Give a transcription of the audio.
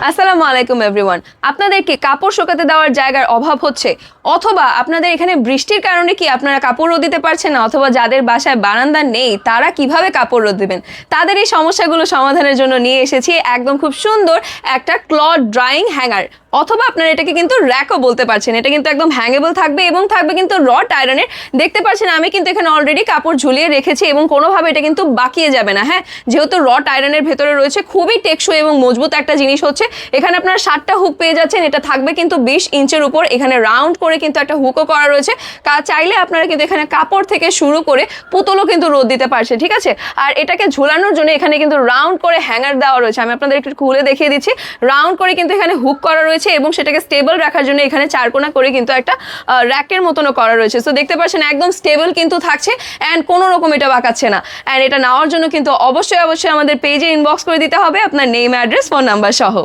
আসসালামু আলাইকুম এভরিওয়ান। আপনাদের কি কাপড় শুকাতে দেওয়ার জায়গার অভাব হচ্ছে, অথবা আপনাদের এখানে বৃষ্টির কারণে কি আপনারা কাপড় রোদ দিতে পারছেন না, অথবা যাদের বাসায় বারান্দা নেই তারা কিভাবে কাপড় রোদ দেবেন, তাদের এই সমস্যাগুলো সমাধানের জন্য নিয়ে এসেছি একদম খুব সুন্দর একটা ক্লথ ড্রাইং হ্যাঙ্গার, অথবা আপনারা এটাকে কিন্তু র্যাকও বলতে পারছেন। এটা কিন্তু একদম হ্যাঙ্গেবল থাকবে এবং থাকবে কিন্তু রড আয়রনের। দেখতে পাচ্ছেন আমি কিন্তু এখানে অলরেডি কাপড় ঝুলিয়ে রেখেছি এবং কোনোভাবে এটা কিন্তু বাকিয়ে যাবে না। হ্যাঁ, যেহেতু রড আয়রনের ভেতরে রয়েছে, খুবই টেকসই এবং মজবুত একটা জিনিস হচ্ছে। এখানে আপনারা 7টা হুক পেয়ে যাচ্ছেন। এটা থাকবে কিন্তু 20 ইঞ্চের উপর। এখানে রাউন্ড করে কিন্তু একটা হুকও করা রয়েছে। চাইলে আপনারা কিন্তু এখানে কাপড় থেকে শুরু করে পুতুলও কিন্তু রোদ দিতে পারছেন, ঠিক আছে। আর এটাকে ঝুলানোর জন্য এখানে কিন্তু রাউন্ড করে হ্যাঙ্গার দেওয়া রয়েছে। আমি আপনাদের একটু খুলে দেখিয়ে দিচ্ছি। রাউন্ড করে কিন্তু এখানে হুক করা রয়েছে এবং সেটাকে স্টেবল রাখার জন্য এখানে চারকোনা করে কিন্তু একটা র্যাকের মতনও করা রয়েছে। সো দেখতে পাচ্ছেন একদম স্টেবল কিন্তু থাকছে অ্যান্ড কোনো রকম এটা বাঁকাচ্ছে না। অ্যান্ড এটা নেওয়ার জন্য কিন্তু অবশ্যই আমাদের পেজে ইনবক্স করে দিতে হবে আপনার নেম, অ্যাড্রেস, ফোন নাম্বার সহ।